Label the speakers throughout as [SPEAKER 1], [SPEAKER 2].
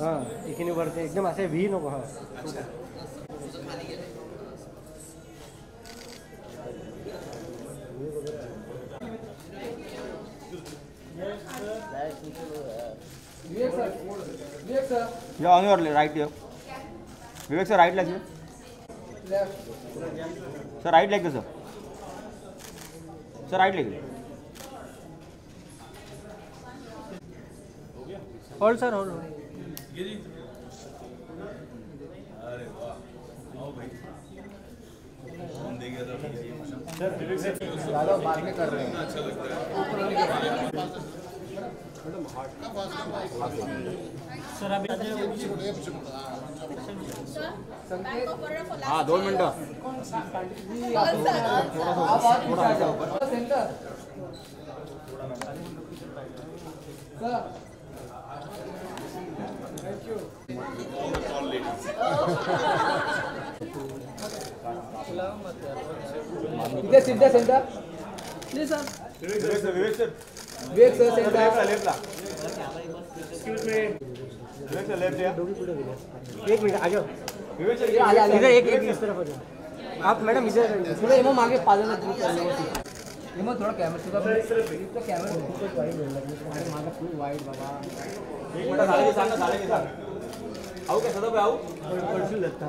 [SPEAKER 1] हाँ इकडे वरती एकदम असे व्ही नको. हा
[SPEAKER 2] या on your right here. Vivek sir right like sir right like sir. Sir right like.
[SPEAKER 1] Hold sir hold.
[SPEAKER 3] अरे वाह आओ भाई हम देखे
[SPEAKER 4] ज़्यादा बाद में कर रहे हैं.
[SPEAKER 3] अच्छा लगता है
[SPEAKER 1] सर अभी
[SPEAKER 2] हाँ 2 मिनटं.
[SPEAKER 4] इधर सीधा centre please sir.
[SPEAKER 2] Vivek sir
[SPEAKER 4] Vivek sir centre
[SPEAKER 2] लेफ्टला. विवेक सर लेफ्ट या.
[SPEAKER 1] एक मिनट आ जाओ.
[SPEAKER 2] विवेक सर
[SPEAKER 1] इधर एक इस तरफ आ जाओ आप मैडम. इधर
[SPEAKER 4] थोड़ा एमो मागे पालन एमो थोड़ा कैमरा सुधा तो कैमरा मागे फुल वाइड बाबा.
[SPEAKER 2] एक मिनट झाले की सांग आऊ काय सदा आऊ
[SPEAKER 1] पडशील जाता.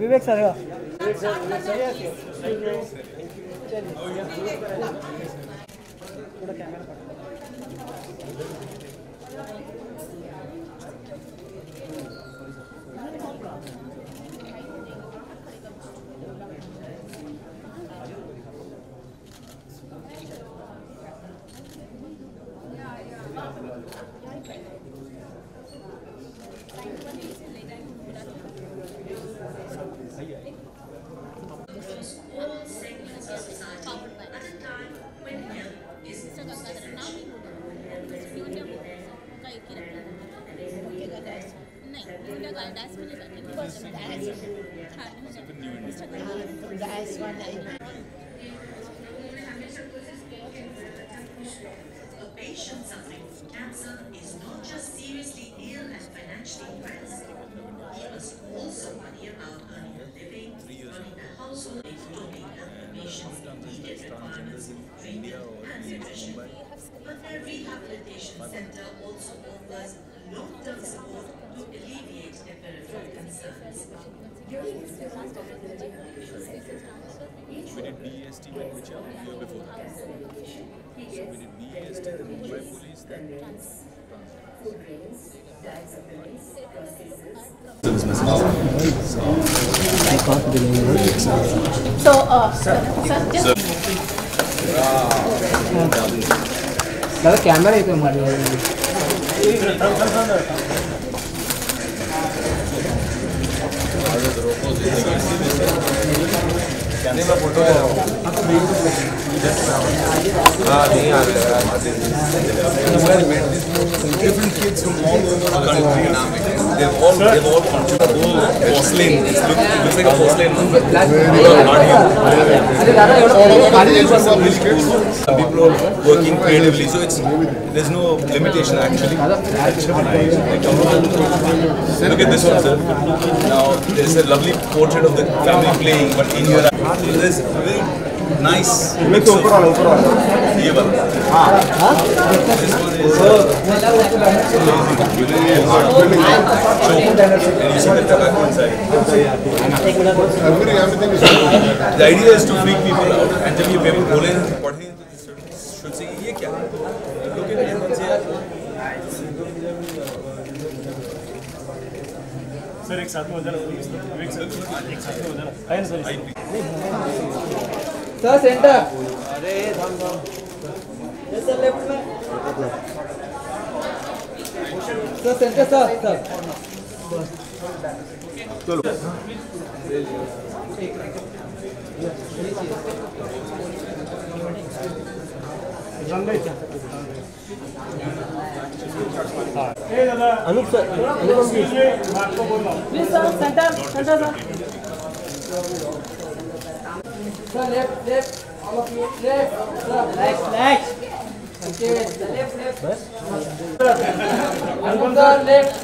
[SPEAKER 1] विवेक सर थोड़ा camera
[SPEAKER 5] A patient suffering from cancer is not just seriously ill and financially pressed. He must also worry about earning a living, running a household, doing health patients needed requirements, treatment and nutrition. But their rehabilitation center also offers long-term support to alleviate their peripheral concerns.
[SPEAKER 3] We did BEST when which year before that. So we did BEST then Mumbai Police then
[SPEAKER 4] दादा camera येतो मध्ये.
[SPEAKER 3] Photo हाँ नहीं आ रहा है. Different kids from all over the country. They've all contributed. Porcelain. It looks like a porcelain. People are working creatively, so there's no limitation actually. Look at this one, sir. Now there's a lovely portrait of the family playing, but in your there's very nice mix of ये वाला. This one is and you see the tobacco inside. The idea is to freak people out, and जब ये paper खोले पढ़े should say ये क्या है? Look at it and say
[SPEAKER 1] sir एक साथ में हो जाना. विवेक सर एक साथ में हो जाना. है ना सर.
[SPEAKER 4] Sir centre.
[SPEAKER 1] अरे थाम थाम.
[SPEAKER 4] सर लेफ्ट में. सर सेंटर सर
[SPEAKER 2] चलो.
[SPEAKER 1] Anup sir Anupam ji
[SPEAKER 4] please sir centre sir. Sir, left, all of you, left, sir, left. Okay, left. Anupam sir, left.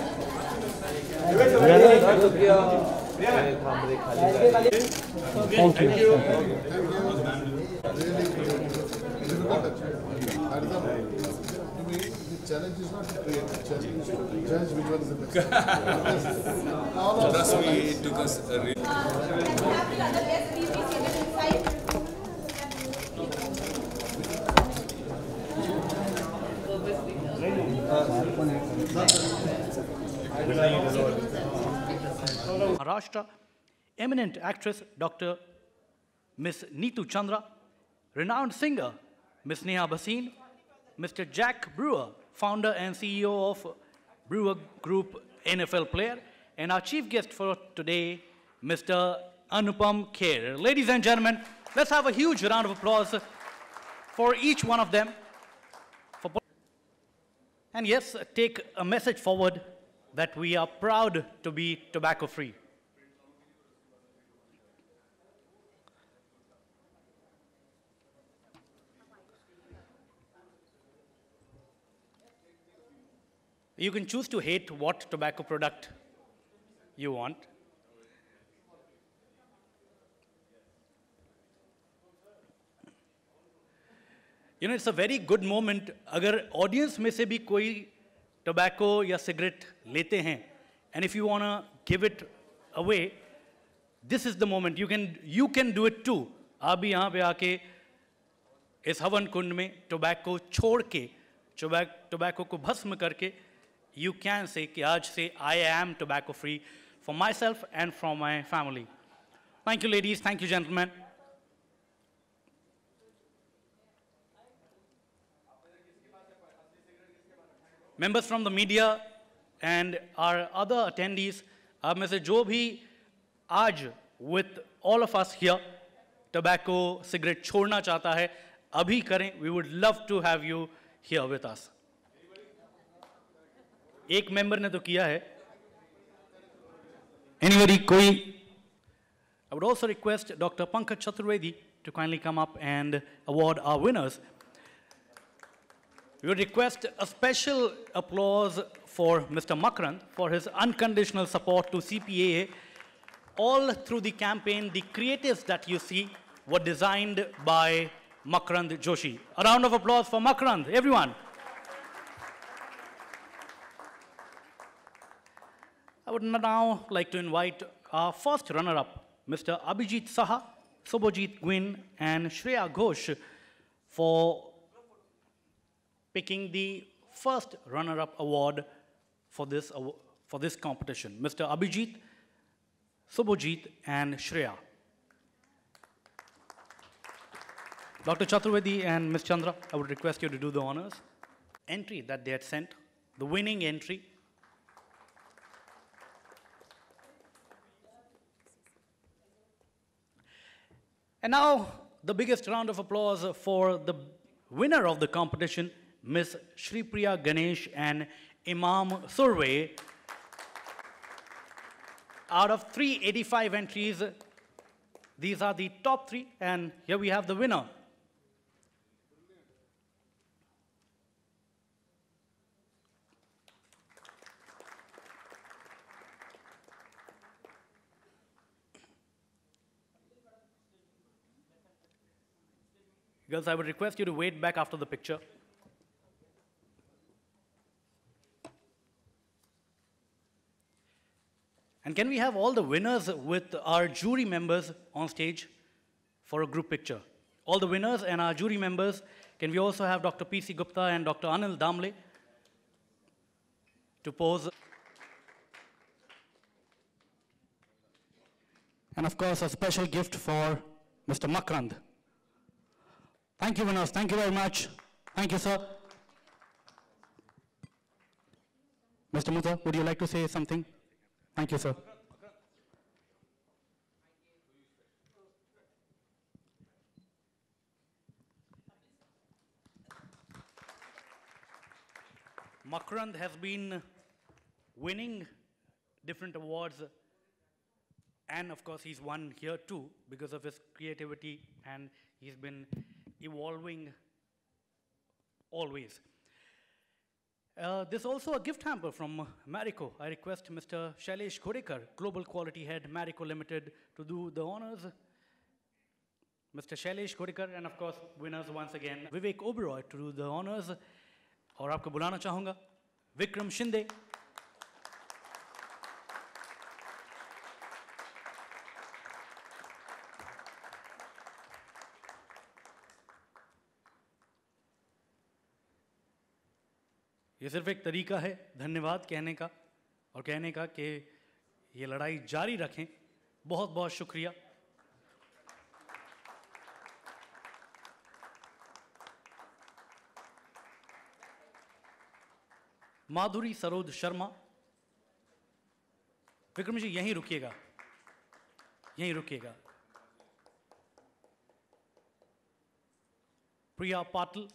[SPEAKER 1] Thank you.
[SPEAKER 6] To me, the challenge is not to create, the challenge is to judge which one is the best.
[SPEAKER 3] Trust me, it took us a real.
[SPEAKER 7] Maharashtra, eminent actress Dr. Miss Neetu Chandra, renowned singer Miss Neha Bhasin, Mr. Jack Brewer, founder and CEO of Brewer Group, NFL player, and our chief guest for today, Mr. Anupam Kher. Ladies and gentlemen, let's have a huge round of applause for each one of them. And yes, take a message forward that we are proud to be tobacco-free. You can choose to hate what tobacco product you want. You know, it's a very good moment. अगर audience में से भी कोई tobacco या cigarette लेते हैं, and if you wanna give it away, this is the moment. You can do it too. आप भी यहाँ पे आके इस हवन कुंड में tobacco छोड़ के, tobacco को भस्म करके, you can say कि आज से I am tobacco free for myself and for my family. Thank you, ladies. Thank you, gentlemen. Members from the media and our other attendees, आप में से जो भी आज with all of us here tobacco cigarette छोड़ना चाहता है, अभी करें. We would love to have you here with us. एक member ने तो किया है. Anybody कोई? I would also request Dr. Pankaj Chaturvedi to kindly come up and award our winners. We would request a special applause for Mr. Makrand for his unconditional support to CPAA. All through the campaign, the creatives that you see were designed by Makrand Joshi. A round of applause for Makrand, everyone. I would now like to invite our first runner-up, Mr. Abhijit Saha, Subhojit Gwin, and Shreya Ghosh for picking the first runner-up award for this competition. Mr. Abhijit, Subhojit, and Shreya. Dr. Chaturvedi and Ms. Chandra, I would request you to do the honors. Entry that they had sent, the winning entry. And now, the biggest round of applause for the winner of the competition, Ms. Shripriya Ganesh and Imam Surve. Out of 385 entries, these are the top 3, and here we have the winner. Girls, I would request you to wait back after the picture. And can we have all the winners with our jury members on stage for a group picture? All the winners and our jury members, can we also have Dr. P.C. Gupta and Dr. Anil Damle to pose? And of course, a special gift for Mr. Makrand. Thank you, winners. Thank you very much. Thank you, sir. Mr. Mutha, would you like to say something? Thank you, sir. Makrand has been winning different awards And of course, he's won here too because of his creativity, and he's been evolving always. There's also a gift hamper from Marico. I request Mr. Shailesh Kodekar, Global Quality Head, Marico Limited, to do the honors. Mr. Shailesh Kodekar, and of course, winners once again, Vivek Oberoi, to do the honors. और आपको बुलाना चाहूँगा विक्रम शिंदे. ये सिर्फ एक तरीका है धन्यवाद कहने का और कहने का कि ये लड़ाई जारी रखें. बहुत बहुत शुक्रिया. माधुरी सरोज शर्मा. विक्रम जी यहीं रुकिएगा, यहीं रुकिएगा. प्रिया पाटिल.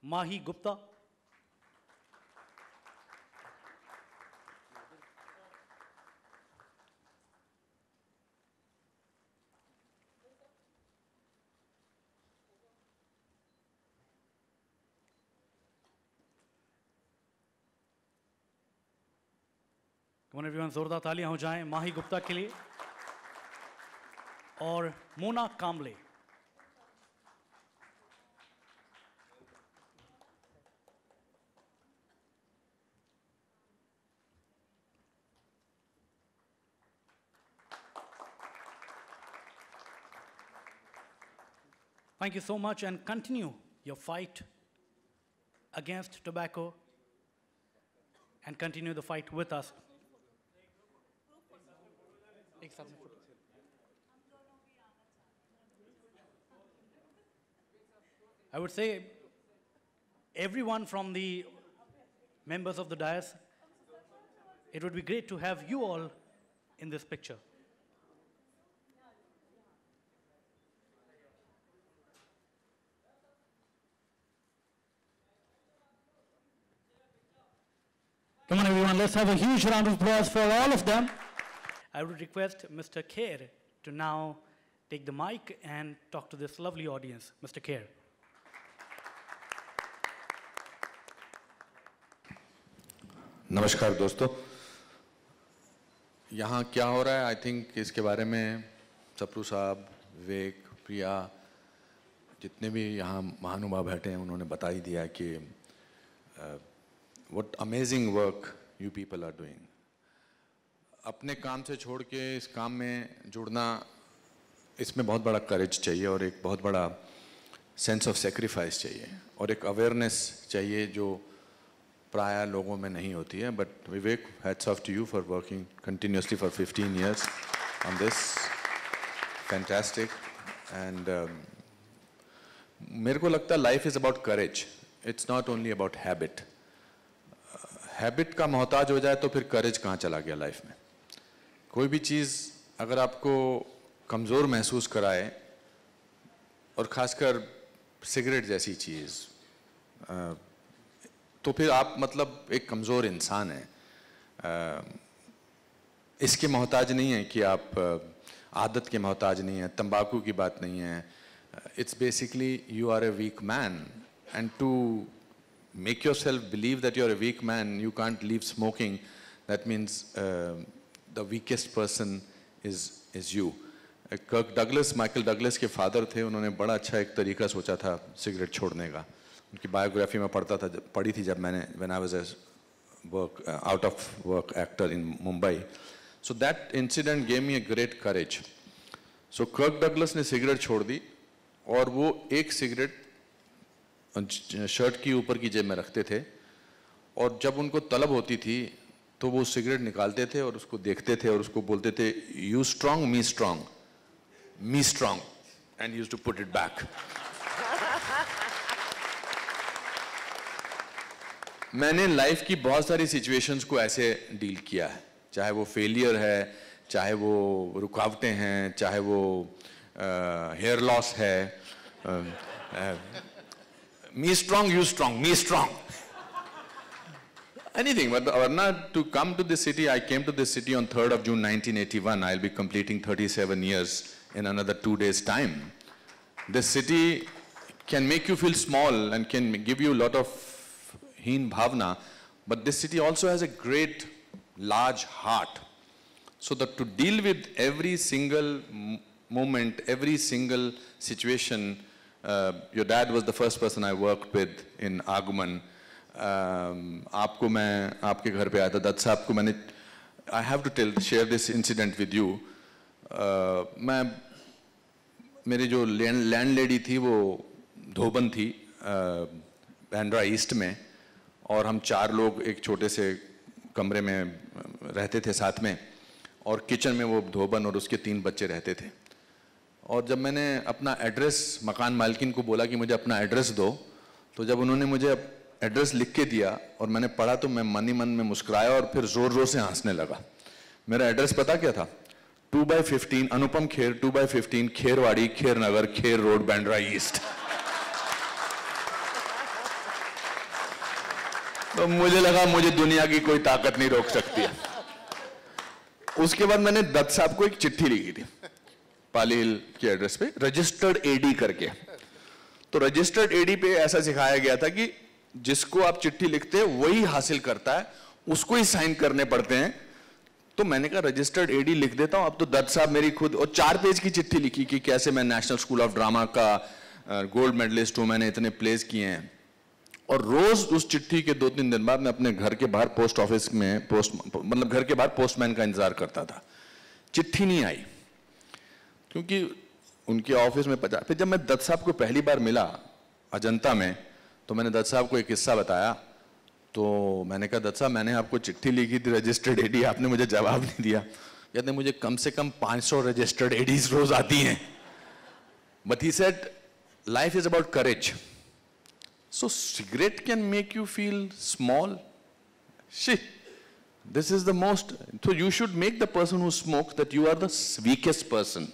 [SPEAKER 7] माही गुप्ता. Come on everyone, जोरदार तालियां हो जाएं माही गुप्ता के लिए. और मोना कामले. Thank you so much, and continue your fight against tobacco and continue the fight with us. I would say everyone from the members of the dais, it would be great to have you all in this picture. Come on everyone, let's have a huge round of applause for all of them. I would request Mr. Kher to now take the mic and talk to this lovely audience. Mr. Kher.
[SPEAKER 8] नमस्कार दोस्तों. यहाँ क्या हो रहा है, I think इसके बारे में सप्रू साहब, विवेक, प्रिया, जितने भी यहाँ महानुभाव बैठे हैं उन्होंने बता ही दिया कि what amazing work you people are doing. अपने काम से छोड़ के इस काम में जुड़ना, इसमें बहुत बड़ा करेज चाहिए और एक बहुत बड़ा सेंस ऑफ सेक्रीफाइस चाहिए और एक अवेयरनेस चाहिए जो प्राय लोगों में नहीं होती है. But Vivek, hats off to you for working continuously for 15 years on this. Fantastic. And मेरे को लगता है life is about courage. It's not only about habit. Habit का मोहताज हो जाए तो फिर करेज कहाँ चला गया लाइफ में. कोई भी चीज़ अगर आपको कमज़ोर महसूस कराए, और ख़ासकर सिगरेट जैसी चीज़, तो फिर आप मतलब एक कमज़ोर इंसान हैं. इसके मोहताज नहीं है कि आप आदत के मोहताज नहीं हैं, तंबाकू की बात नहीं है. It's basically you are a weak man, and to make yourself believe that you're a weak man, you can't leave smoking. That means the weakest person is you. Kirk Douglas, Michael Douglas के father थे. उन्होंने बड़ा अच्छा एक तरीका सोचा था cigarette छोड़ने का. उनकी बायोग्राफी में पढ़ी थी जब मैंने when I was a out of work actor in Mumbai. So that incident gave me a great courage. So Kirk Douglas ने सिगरेट छोड़ दी और वो एक सिगरेट शर्ट की ऊपर की जेब में रखते थे, और जब उनको तलब होती थी तो वो सिगरेट निकालते थे और उसको देखते थे और उसको बोलते थे you strong me strong, and used to put it back. मैंने लाइफ की बहुत सारी सिचुएशंस को ऐसे डील किया है, चाहे वो फेलियर है, चाहे वो रुकावटें हैं, चाहे वो हेयर लॉस है, me strong you strong, me strong, anything. But Varna, to come to this city, I came to this city on 3rd of June 1981. I'll be completing 37 years in another 2 days' time. This city can make you feel small and can give you a lot of heen bhavna, but this city also has a great, large heart. So that to deal with every single moment, every single situation, your dad was the first person I worked with in Aguman. आपको मैं आपके घर पे आया था, दत्त साहब को मैंने, I have to share this incident with you. मेरी जो लैंडलेडी थी वो धोबन थी बांद्रा ईस्ट में, और हम 4 लोग एक छोटे से कमरे में रहते थे साथ में, और किचन में वो धोबन और उसके 3 बच्चे रहते थे. और जब मैंने अपना एड्रेस मकान मालकिन को बोला कि मुझे अपना एड्रेस दो, तो जब उन्होंने मुझे एड्रेस लिख के दिया और मैंने पढ़ा तो मैं मन ही मन में मुस्कुराया और फिर जोर जोर से हंसने लगा. मेरा एड्रेस पता क्या था? 2/15 अनुपम खेर, 2/15 खेरवाड़ी, खेर नगर, खेर रोड, बांद्रा ईस्ट. तो मुझे लगा मुझे दुनिया की कोई ताकत नहीं रोक सकती है. उसके बाद मैंने दत्त साहब को एक चिट्ठी लिखी थी पाली हिल के एड्रेस पे, रजिस्टर्ड एडी करके. तो रजिस्टर्ड एडी पे ऐसा सिखाया गया था कि जिसको आप चिट्ठी लिखते हैं वही हासिल करता है, उसको ही साइन करने पड़ते हैं. तो मैंने कहा रजिस्टर्ड एडी लिख देता हूं. अब तो दत्त साहब मेरी खुद, और 4 पेज की चिट्ठी लिखी कि कैसे मैं नेशनल स्कूल ऑफ ड्रामा का गोल्ड मेडलिस्ट हूं, मैंने इतने प्लेस किए हैं. और रोज उस चिट्ठी के 2-3 दिन बाद मैं अपने घर के बाहर पोस्ट ऑफिस में मतलब घर के बाहर पोस्टमैन का इंतजार करता था. चिट्ठी नहीं आई क्योंकि उनके ऑफिस में पहुंचा. फिर जब मैं दत्त साहब को पहली बार मिला अजंता में, तो मैंने दत्त साहब को एक किस्सा बताया. तो मैंने कहा दत्त साहब मैंने आपको चिट्ठी लिखी थी रजिस्टर्ड एडी, आपने मुझे जवाब नहीं दिया. कहते मुझे कम से कम 500 रजिस्टर्ड एडीज रोज आती हैं. But he said life is about courage. So cigarette can make you feel small. This is the most. So you should make the person who smokes that you are the weakest person.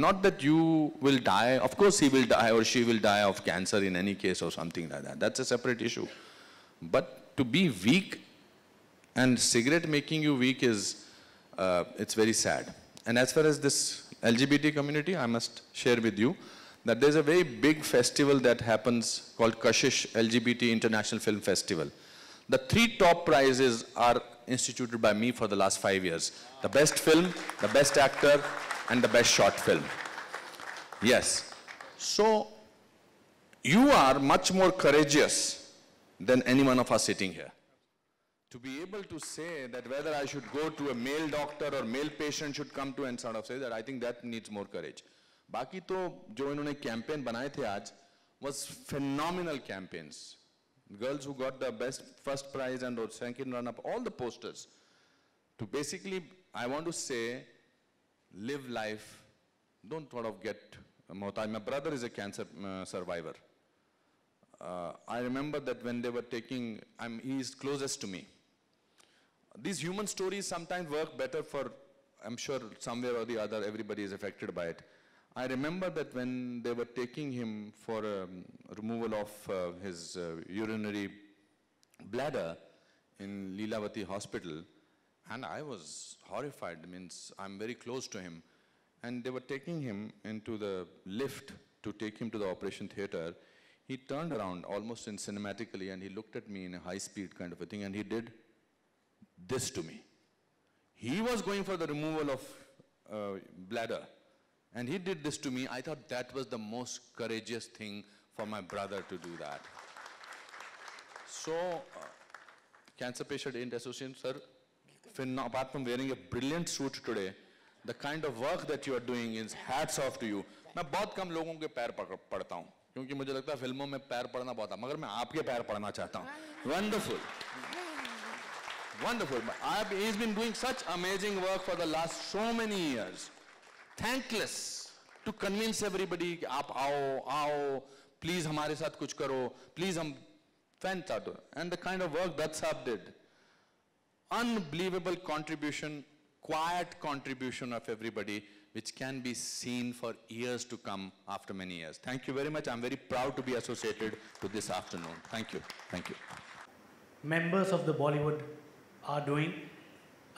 [SPEAKER 8] Not that you will die, of course he will die or she will die of cancer in any case or something like that. That's a separate issue. But to be weak and cigarette making you weak is, it's very sad. And as far as this LGBT community, I must share with you that there's a very big festival that happens called Kashish LGBT International Film Festival. The 3 top prizes are instituted by me for the last 5 years. The best film, the best actor, and the best short film. Yes. So, you are much more courageous than any one of us sitting here. To be able to say that whether I should go to a male doctor or male patient should come to and sort of say that, I think that needs more courage. बाकी तो जो इन्होंने campaign बनाए थे आज was phenomenal campaigns. Girls who got the best first prize and or second run-up, all the posters. To basically, I want to say, live life, don't sort of get mohtaj. My brother is a cancer survivor. I remember that when they were taking, he is closest to me. These human stories sometimes work better for, I'm sure somewhere or the other everybody is affected by it. I remember that when they were taking him for removal of his urinary bladder in Leelavati Hospital, and I was horrified. Means I'm very close to him. And they were taking him into the lift to take him to the operation theater. He turned around almost in cinematically and he looked at me in a high speed kind of a thing and he did this to me. He was going for the removal of bladder and he did this to me. I thought that was the most courageous thing for my brother to do that. So, Cancer Patient Aid Association, sir, apart from wearing a brilliant suit today, the kind of work that you are doing is hats off to you. मैं बहुत कम लोगों के पैर पढ़ता हूँ क्योंकि मुझे लगता है फिल्मों में पैर पढ़ना बहुत है, मगर मैं आपके पैर पढ़ना चाहता हूँ. Wonderful, wonderful. He's been doing such amazing work for the last so many years. Thankless to convince everybody कि आप आओ, please हमारे साथ कुछ करो, please हम Fantastic. And the kind of work that Saab did. Unbelievable contribution, quiet contribution of everybody, which can be seen for years to come after many years. Thank you very much. I'm very proud to be associated to this afternoon. Thank you. Thank you.
[SPEAKER 7] Members of the Bollywood are doing.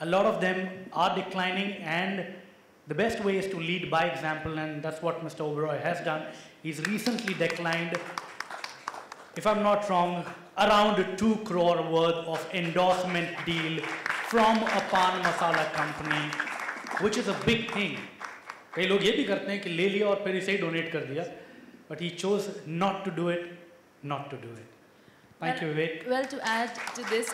[SPEAKER 7] A lot of them are declining, and the best way is to lead by example, and that's what Mr. Oberoi has done. He's recently declined, if I'm not wrong, around 2 crore worth of endorsement deal from a pan masala company, which is a big thing. कई लोग ये भी करते हैं कि ले लिया और फिर इसे ही donate कर दिया, but he chose not to do it, not to do it. Thank you, Vivek.
[SPEAKER 9] Well, to add to this,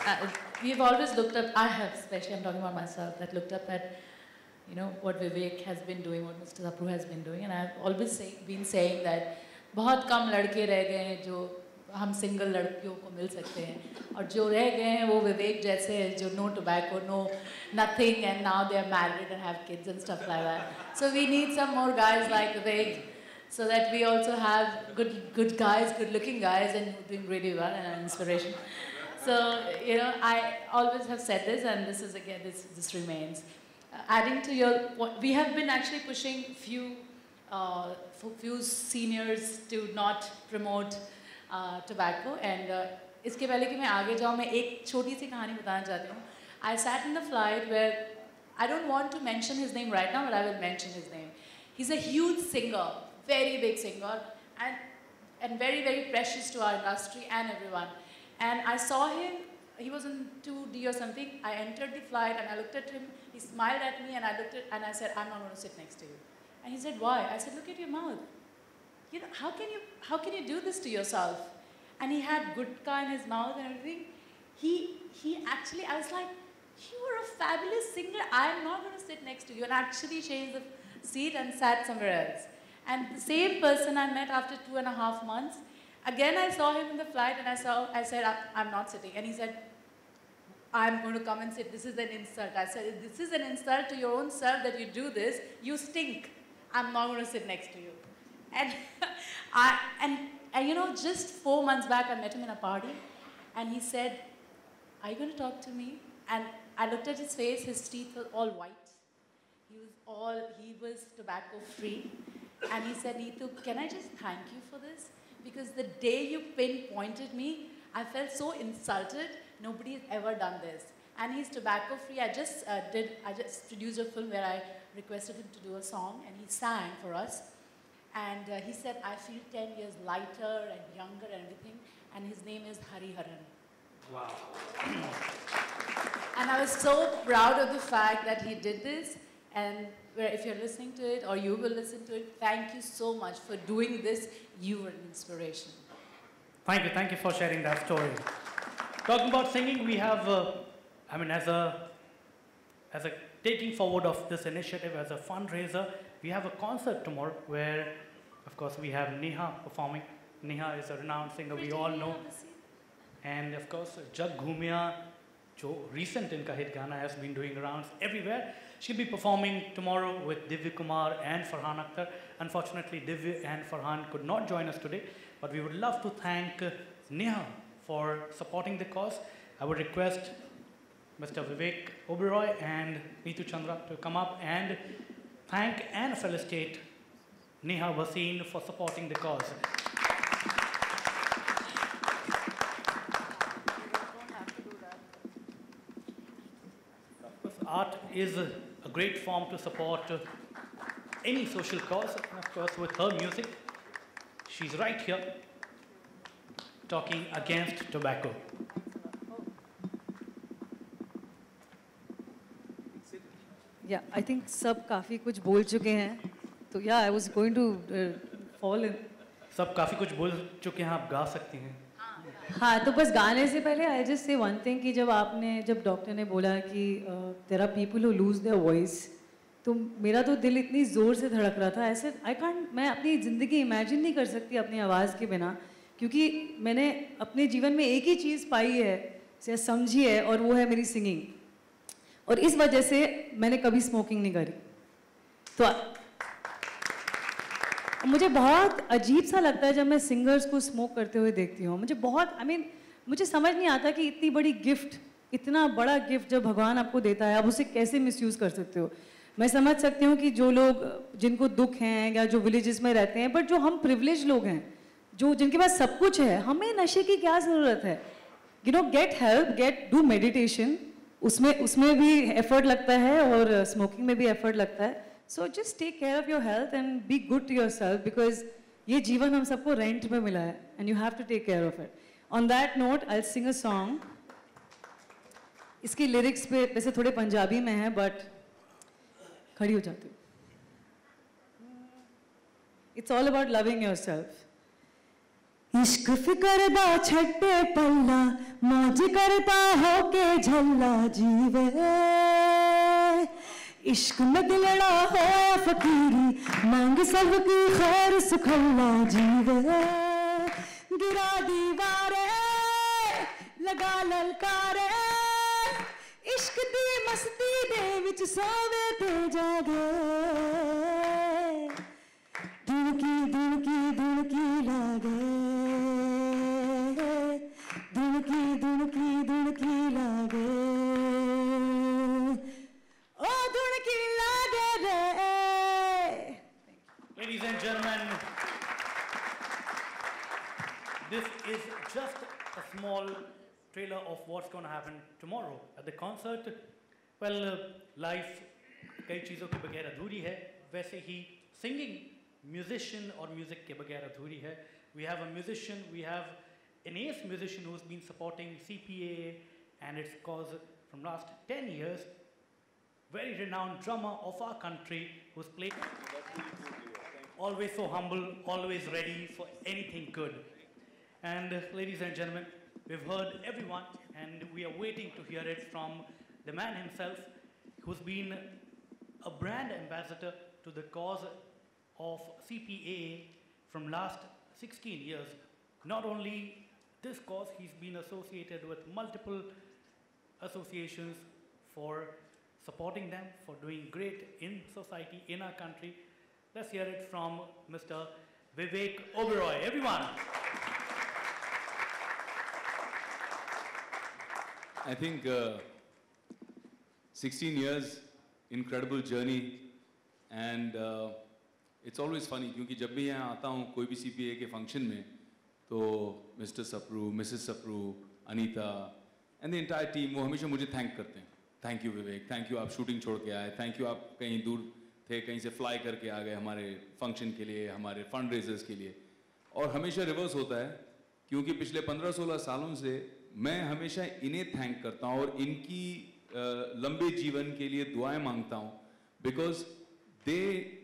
[SPEAKER 9] we've always looked up, I have especially, I'm talking about myself, that looked up at, you know, what Vivek has been doing, what Mr. Sapru has been doing, and I've always been saying that बहुत कम लड़के रह गए हैं जो हम single लड़कियों को मिल सकते हैं, और जो रह गए हैं वो विवेक जैसे हैं जो no tobacco, no nothing, and now they're married and have kids and stuff like that. So we need some more guys like Vivek, so that we also have good guys, good-looking guys, and doing really well and an inspiration. So, you know, I always have said this, and this is again, this remains. Adding to your, we have been actually pushing few seniors to not promote tobacco, and इसके पहले कि मैं आगे जाऊँ, मैं एक छोटी सी कहानी बताना चाहती हूँ. I sat in the flight where, I don't want to mention his name right now, but I will mention his name. He's a huge singer, very big singer, and very, very precious to our industry and everyone. And I saw him, he was in 2D or something. I entered the flight and I looked at him, he smiled at me, and I looked at, and I said, I'm not going to sit next to you. And he said, why? I said, look at your mouth. You know, how can you do this to yourself? And he had gutka in his mouth and everything. He actually, I was like, you are a fabulous singer, I'm not going to sit next to you. And actually changed the seat and sat somewhere else. And the same person I met after 2.5 months, again I saw him in the flight, and I said, I'm not sitting. And he said, I'm going to come and sit, this is an insult. I said, this is an insult to your own self that you do this, you stink. I'm not going to sit next to you. And, and you know, just 4 months back, I met him in a party, and he said, are you going to talk to me? And I looked at his face, his teeth were all white. He was tobacco free. And he said, Neetu, can I just thank you for this? Because the day you pinpointed me, I felt so insulted. Nobody has ever done this. And he's tobacco free. I just produced a film where I requested him to do a song, and he sang for us. And he said, I feel 10 years lighter and younger and everything. And his name is Hariharan.
[SPEAKER 7] Wow.
[SPEAKER 9] And I was so proud of the fact that he did this. And if you're listening to it, or you will listen to it, thank you so much for doing this. You were an inspiration.
[SPEAKER 7] Thank you for sharing that story. Talking about singing, we have, I mean, as a taking forward of this initiative as a fundraiser, we have a concert tomorrow where, of course, we have Neha performing. Neha is a renowned singer we all know. And of course, Jag Ghumia, jo recent inka hit Gana has been doing rounds everywhere. She'll be performing tomorrow with Divya Kumar and Farhan Akhtar. Unfortunately, Divya and Farhan could not join us today, but we would love to thank Neha for supporting the cause. I would request Mr. Vivek Oberoi and Neetu Chandra to come up and thank and felicitate Neha Bhasin for supporting the cause. Art is a great form to support any social cause, and of course with her music, she's right here talking against tobacco.
[SPEAKER 10] Yeah, I think सब काफी कुछ बोल चुके हैं, तो yeah, I was going to fall in.
[SPEAKER 7] सब काफी कुछ बोल चुके हैं, आप गा सकती हैं.
[SPEAKER 10] हाँ, तो बस गाने से पहले I just say one thing कि जब डॉक्टर ने बोला कि there are people who lose their voice, तो मेरा तो दिल इतनी ज़ोर से धड़क रहा था. ऐसे मैं अपनी ज़िंदगी इमेजिन नहीं कर सकती अपनी आवाज़ के बिना, क्योंकि मैंने अपने जीवन में एक ही चीज़ पाई है, समझी है, और वो है मेरी सिंगिंग. और इस वजह से मैंने कभी स्मोकिंग नहीं करी. तो मुझे बहुत अजीब सा लगता है जब मैं सिंगर्स को स्मोक करते हुए देखती हूँ. मुझे बहुत, मुझे समझ नहीं आता कि इतनी बड़ी गिफ्ट, इतना बड़ा गिफ्ट जब भगवान आपको देता है, आप उसे कैसे मिसयूज़ कर सकते हो। मैं समझ सकती हूँ कि जो लोग जिनको दुख हैं या जो विलेजेस में रहते हैं, बट जो हम प्रिविलेज लोग हैं, जो जिनके पास सब कुछ है, हमें नशे की क्या ज़रूरत है। You know, get help, do meditation, उसमें भी एफर्ट लगता है और स्मोकिंग में भी एफर्ट लगता है। So just take care of your health and be good to yourself, because ये जीवन हम सबको रेंट में मिला है and you have to take care of it. On that note I sing a song. इसकी लिरिक्स पे वैसे थोड़े पंजाबी में है, बट खड़ी हो जाती हूँ। It's all about loving your self. इश्क फिकर दा छट्टे पल्ला, मौज करता होके झल्ला जीवे, इश्क में दिलड़ा हो फकीरी, मांग सबकी खैर सुखल्ला जीवे, गिरा दीवारे लगा ललकारे, इश्क दी मस्ती दे विच सोवे ते जागे, दुणकी दुणकी दुणकी लागे, दुणकी दुणकी दुणकी लागे, ओ दुणकी लागे रे।
[SPEAKER 7] Ladies and gentlemen, this is just a small trailer of what's going to happen tomorrow at the concert. Well, life कई चीज़ों के बगैर अधूरी है, वैसे ही singing, musician और music के बगैर अधूरी है. We have a musician, we have an ace musician who's been supporting CPA and its cause from last 10 years. Very renowned drummer of our country who's played always so humble, always ready for anything good. And ladies and gentlemen, we've heard everyone and we are waiting to hear it from the man himself who's been a brand ambassador to the cause of CPA from last 16 years. Not only this cause, he's been associated with multiple associations for supporting them, for doing great in society, in our country. Let's hear it from Mr. Vivek Oberoi. Everyone.
[SPEAKER 3] I think 16 years, incredible journey, and it's always funny क्योंकि जब भी यहाँ आता हूँ कोई भी CPA के function में तो Mr. Sapru, Mrs. Sapru, Anita and the entire team वो हमेशा मुझे थैंक करते हैं. Thank you Vivek, thank you आप शूटिंग छोड़ के आए, थैंक यू आप कहीं दूर थे, कहीं से फ्लाई करके आ गए हमारे फंक्शन के लिए, हमारे फंड रेजर्स के लिए. और हमेशा रिवर्स होता है क्योंकि पिछले 15-16 सालों से मैं हमेशा इन्हें थैंक करता हूँ और इनकी लंबे जीवन के लिए दुआएं मांगता हूँ because they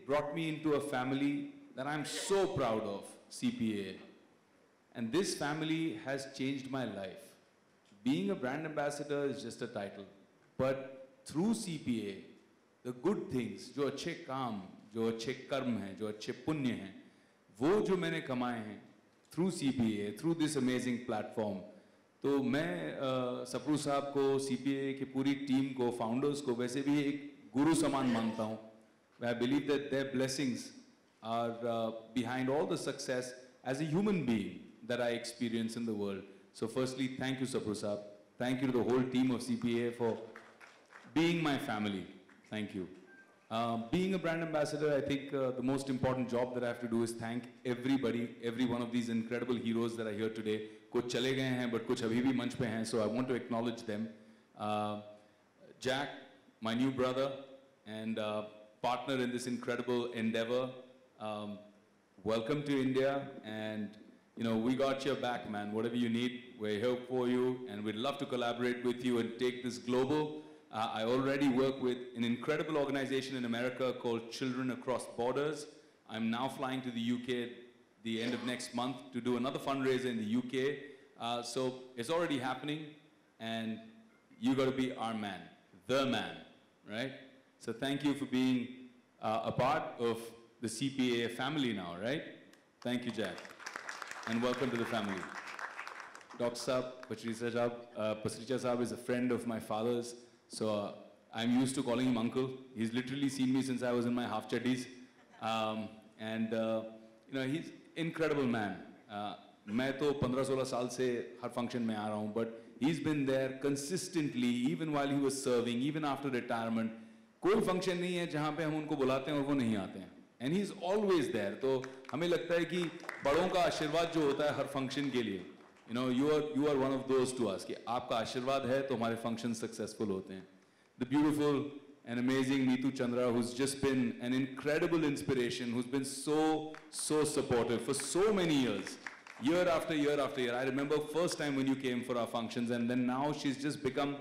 [SPEAKER 3] brought me into a family that I am so proud of, CPA, and this family has changed my life. Being a brand ambassador is just a title, but through CPA, the good things, जो अच्छे काम, जो अच्छे कर्म हैं, जो अच्छे पुण्य हैं, वो जो मैंने कमाए हैं through CPA, through this amazing platform, तो मैं सप्रू साहब को, CPA की पूरी टीम को, फाउंडर्स को वैसे भी एक गुरु समान मानता हूँ. I believe that their blessings are behind all the success as a human being that I experience in the world. So firstly, thank you Sapru Saab. Thank you to the whole team of CPA for being my family. Thank you. Being a brand ambassador, I think the most important job that I have to do is thank everybody, every one of these incredible heroes that are here today. कुछ चले गए हैं, but कुछ अभी भी मंच पे हैं, so I want to acknowledge them. Jack, my new brother and partner in this incredible endeavor. Welcome to India, and you know, we got your back, man. Whatever you need, we're here for you, and we'd love to collaborate with you and take this global. I already work with an incredible organization in America called Children Across Borders. I'm now flying to the UK the end of next month to do another fundraiser in the UK. So it's already happening, and you got to be our man, the man, right? So thank you for being a part of the CPA family now, right? Thank you, Jack. And welcome to the family. Dr. Saab, Pasricha Saab is a friend of my father's, so I'm used to calling him uncle. He's literally seen me since I was in my half chaddies. You know, he's an incredible man.
[SPEAKER 8] मैं तो 15-16 साल से हर function में आ रहा हूँ, but he's been there consistently even while he was serving, even after retirement. कोई function नहीं है जहाँ पे हम उनको बुलाते हैं और वो नहीं आते हैं, and he's always there. तो हमें लगता है कि बड़ों का आशीर्वाद जो होता है हर फंक्शन के लिए, you know, you are one of those to us कि आपका आशीर्वाद है तो हमारे फंक्शन सक्सेसफुल होते हैं. The beautiful and amazing Neetu Chandra, who's just been an incredible inspiration, who's been so supportive for so many years, year after year after year. I remember first time when you came for our functions, and then now she's just become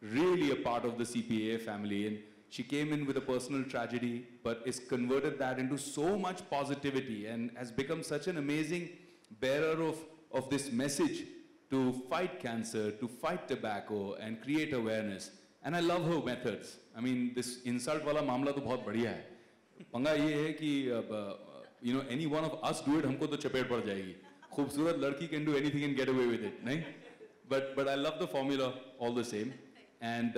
[SPEAKER 8] really a part of the CPA family. And she came in with a personal tragedy, but has converted that into so much positivity and has become such an amazing bearer of this message to fight cancer, to fight tobacco, and create awareness. And I love her methods. I mean, this insult wala मामला तो बहुत बढ़िया है. पंगा ये है कि you know, any one of us do it, हमको तो चपेट पड़ जाएगी. खूबसूरत लड़की can do anything and get away with it, नहीं? But I love the formula all the same. And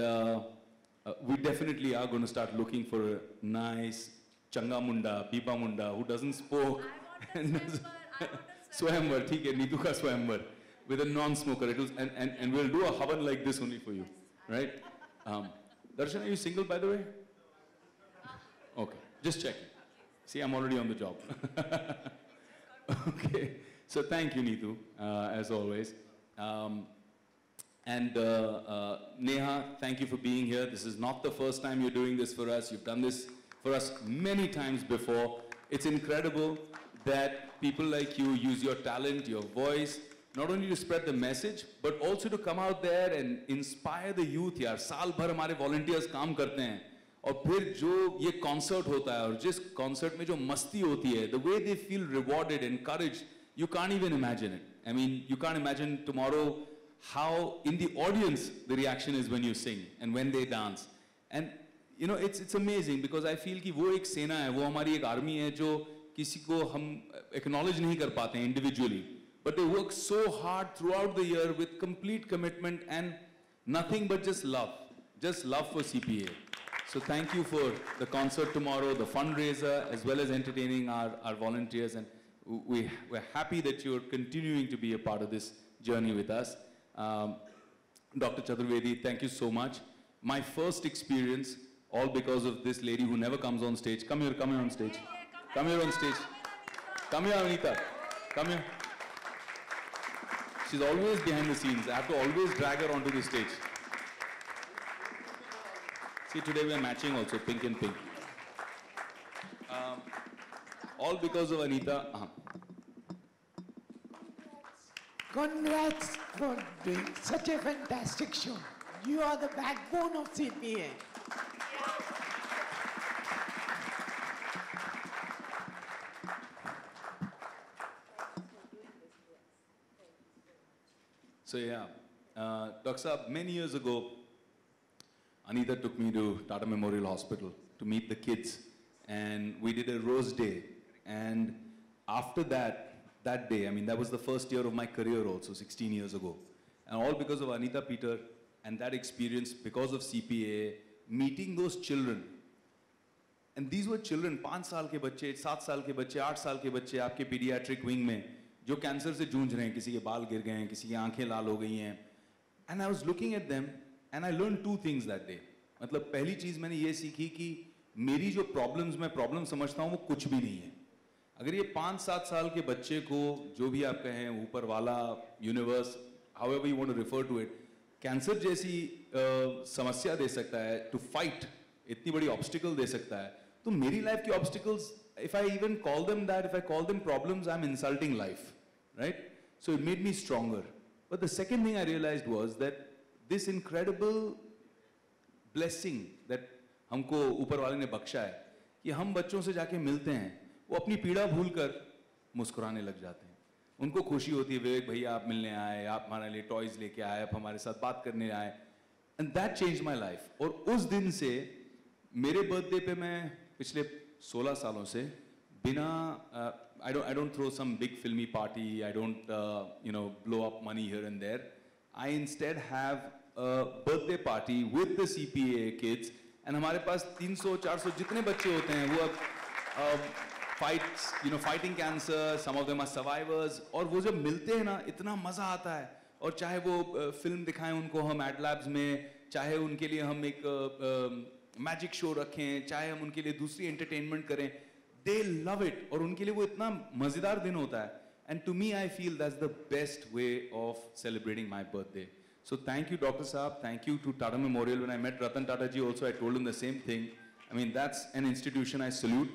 [SPEAKER 8] we definitely are going to start looking for a nice changa munda, pipa munda who doesn't smoke. Swayamvar, ठीक है, नीतू का स्वयंवर with a non-smoker. And we'll do a havan like this only for you, right? Darshan, are you single, by the way? Okay, just checking. See, I'm already on the job. Okay, so thank you, Neetu, as always. Neha, thank you for being here. This is not the first time you're doing this for us. You've done this for us many times before. It's incredible that people like you use your talent, your voice, not only to spread the message, but also to come out there and inspire the youth. यार साल भर हमारे volunteers काम करते हैं, और फिर जो ये concert होता है और जिस concert में जो मस्ती होती है, the way they feel rewarded, encouraged, you can't even imagine it. I mean, you can't imagine tomorrow how in the audience the reaction is when you sing and when they dance. And you know, it's amazing because I feel कि वो एक सेना है, वो हमारी एक army है जो किसी को हम acknowledge नहीं कर पाते हैं individually. But they work so hard throughout the year with complete commitment and nothing but just love for CPA. So thank you for the concert tomorrow, the fundraiser, as well as entertaining our volunteers. And we're happy that you're continuing to be a part of this journey with us. Dr. Chaturvedi, thank you so much. My first experience, all because of this lady who never comes on stage. Come here on stage. Come here on stage. Come here, Anita. Come here. She's always behind the scenes. I have to always drag her onto the stage. See, today we are matching also, pink and pink. All because of Anita.
[SPEAKER 11] Congrats for doing such a fantastic show. You are the backbone of CPA.
[SPEAKER 8] So yeah, Dr. Saab, many years ago, Anita took me to Tata Memorial Hospital to meet the kids, and we did a Rose Day. And after that day, I mean, that was the first year of my career also, 16 years ago. And all because of Anita Peter and that experience, because of CPA, meeting those children. And these were children, 5 साल के बच्चे, 7 साल के बच्चे, 8 साल के बच्चे आपके pediatric wing में, जो कैंसर से जूझ रहे हैं, किसी के बाल गिर गए हैं, किसी की आंखें लाल हो गई हैं. And I was looking at them and I learned 2 things that day. मतलब पहली चीज़ मैंने ये सीखी कि मेरी जो प्रॉब्लम्स मैं प्रॉब्लम समझता हूँ वो कुछ भी नहीं है. अगर ये 5-7 साल के बच्चे को जो भी आप कहें ऊपर वाला universe, however you want to refer to it, cancer जैसी समस्या दे सकता है, to fight इतनी बड़ी ऑब्स्टिकल दे सकता है, तो मेरी लाइफ की obstacles, if I even call them that, if I call them problems, I'm insulting life, right? So it made me stronger. But the second thing I realized was that this incredible blessing that हमको ऊपर वाले ने बख्शा है, कि हम बच्चों से जाके मिलते हैं, वो अपनी पीड़ा भूलकर मुस्कुराने लग जाते हैं. उनको खुशी होती है, विवेक भैया आप मिलने आए, आप हमारे लिए टॉयज लेके आए, आप हमारे साथ बात करने आए. And that changed my life. और उस दिन से मेरे बर्थडे पे मैं पिछले 16 सालों से बिना I don't throw some big filmy party, I don't you know, blow up money here and there. I instead have a birthday party with the CPA kids, and हमारे पास 300-400 जितने बच्चे होते हैं वो
[SPEAKER 3] fights, fighting cancer. Some of them are survivors. और वो जब मिलते हैं ना, इतना मजा आता है. और चाहे वो फिल्म दिखाएं उनको हम एड लैब्स में, चाहे उनके लिए हम एक मैजिक शो रखें, चाहे हम उनके लिए दूसरी एंटरटेनमेंट करें, they love it. और उनके लिए वो इतना मजेदार दिन होता है. And to me, I feel that's the best way of celebrating my birthday. So thank you, Dr. Saab. Thank you to Tata Memorial. When I met Ratan Tata ji also, I told him the same thing. I mean, that's an institution I salute.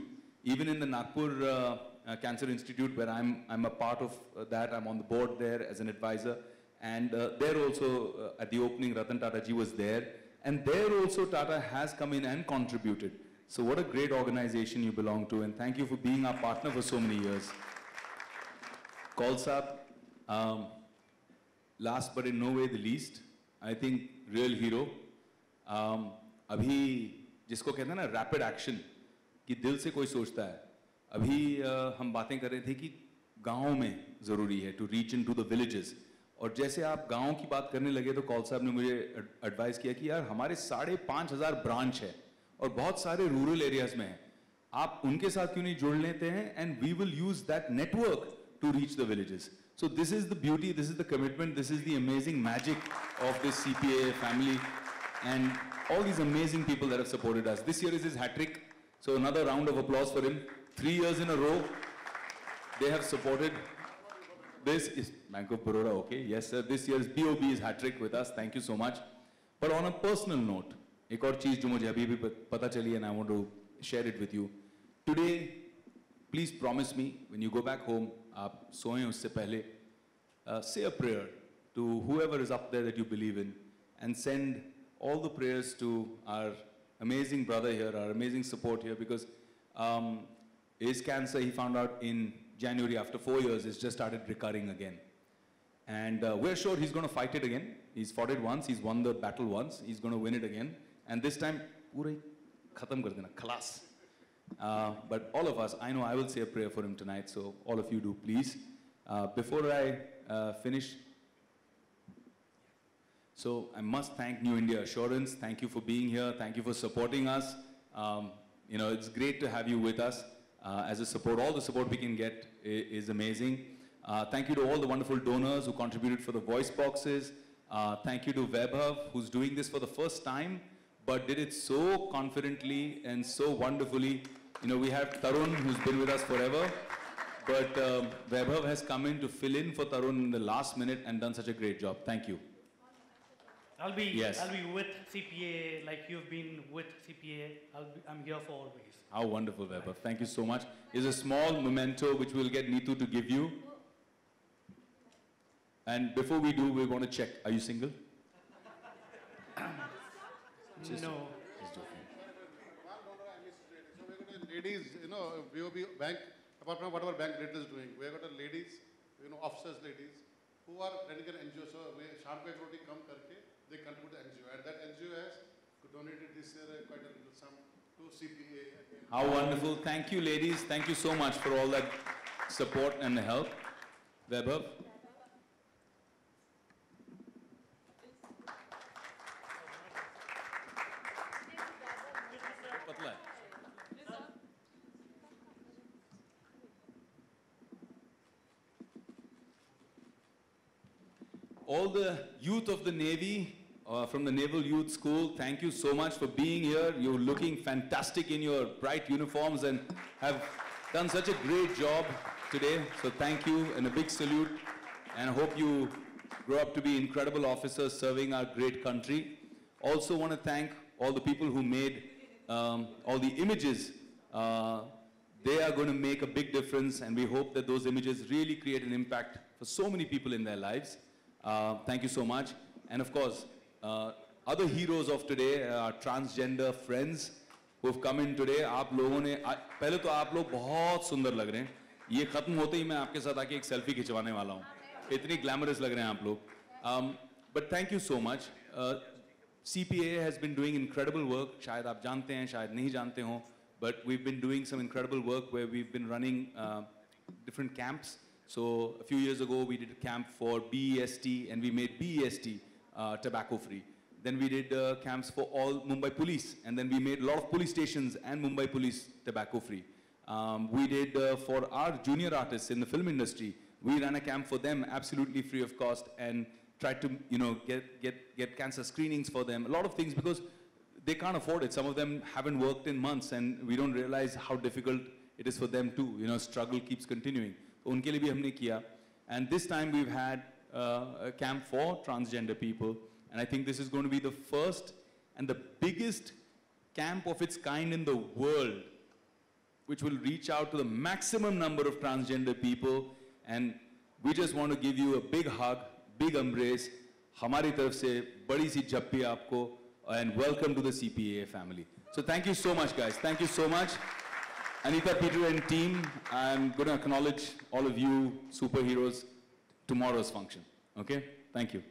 [SPEAKER 3] Even in the Nagpur Cancer Institute, where I'm a part of that, I'm on the board there as an advisor. And there also, at the opening, Ratan Tata ji was there. And there also, Tata has come in and contributed. So what a great organization you belong to. And thank you for being our partner for so many years. Kaul Saab, last but in no way the least, I think real hero. अभी जिसको कहते हैं ना rapid action, कि दिल से कोई सोचता है. अभी हम बातें कर रहे थे कि गाँव में ज़रूरी है to reach into the villages. और जैसे आप गाँव की बात करने लगे तो कौल साहब ने मुझे एडवाइस किया कि यार हमारे 5,500 ब्रांच है और बहुत सारे रूरल एरियाज में हैं. आप उनके साथ क्यों नहीं जुड़ लेते हैं? And we will use that network to reach the villages. So this is the beauty, this is the commitment, this is the amazing magic of this CPA family and all these amazing people that have supported us. This year is his hat-trick, so another round of applause for him. 3 years in a row, they have supported. This is Bank of Baroda, okay? Yes, sir. This year's BOB is hat-trick with us. Thank you so much. But on a personal note, एक और चीज जो मुझे अभी भी पता चली and I want to share it with you. Today, please promise me when you go back home, आप सोएं उससे पहले, say a prayer to whoever is up there that you believe in, and send all the prayers to our amazing brother here, our amazing support here, because his cancer he found out in January after 4 years. It's just started recurring again, and we're sure he's going to fight it again. He's fought it once, he's won the battle once, he's going to win it again, and this time पूरा ही खत्म कर देना, खलास. But all of us, I know I will say a prayer for him tonight, so all of you do, please. Before I finish, so I must thank New India Assurance. Thank you for being here. Thank you for supporting us. It's great to have you with us as a support. All the support we can get is amazing. Thank you to all the wonderful donors who contributed for the voice boxes. Thank you to Vaibhav, who's doing this for the first time, but did it so confidently and so wonderfully. We have Tarun, who's been with us forever, but Vaibhav has come in to fill in for Tarun in the last minute and done such a great job. Thank you.
[SPEAKER 7] I'll be with CPA like you've been with CPA. I'm here for always.
[SPEAKER 3] How wonderful, Vaibhav. Thank you so much. Here's a small memento which we'll get Neetu to give you. And before we do, we're going to check. Are you single?
[SPEAKER 7] No.
[SPEAKER 3] Just joking.
[SPEAKER 6] So we're got a ladies, BOB bank, apart from whatever bank rate is doing, we've got a ladies, officers ladies, who are running an NGO. So we Sham Ko Ek Roti come karke, they contribute to NGO. And that NGO has donated this year quite a little sum to CPA.
[SPEAKER 3] How wonderful. Thank you, ladies. Thank you so much for all that support and help. Vaibhav? All the youth of the Navy, from the Naval Youth School, thank you so much for being here. You're looking fantastic in your bright uniforms and have done such a great job today. So thank you and a big salute. And I hope you grow up to be incredible officers serving our great country. Also want to thank all the people who made all the images. They are going to make a big difference, and we hope that those images really create an impact for so many people in their lives. Thank you so much. And of course, other heroes of today, our transgender friends who have come in today. आप लोगों ने पहले तो आप लोग बहुत सुंदर लग रहे हैं. ये खत्म होते ही मैं आपके साथ आके एक सेल्फी खिंचवाने वाला हूँ. इतनी ग्लैमरस लग रहे हैं आप लोग. But thank you so much. CPA has been doing incredible work. शायद आप जानते हैं, शायद नहीं जानते हो. But we've been doing some incredible work where we've been running different camps. So a few years ago, we did a camp for BEST, and we made BEST tobacco free. Then we did camps for all Mumbai police, and then we made a lot of police stations and Mumbai police tobacco free. We did for our junior artists in the film industry, we ran a camp for them absolutely free of cost and tried to, you know, get cancer screenings for them. A lot of things because they can't afford it. Some of them haven't worked in months and we don't realize how difficult it is for them too. You know, struggle keeps continuing. Unke liye bhi humne kiya. And this time we've had a camp for transgender people. And I think this is going to be the first and the biggest camp of its kind in the world, which will reach out to the maximum number of transgender people. And we just want to give you a big hug, big embrace. Hamari taraf se badi si jappi aapko, and welcome to the CPAA family. So thank you so much, guys. Thank you so much. Anita, Peter and team, I'm going to acknowledge all of you superheroes tomorrow's function. Okay? Thank you.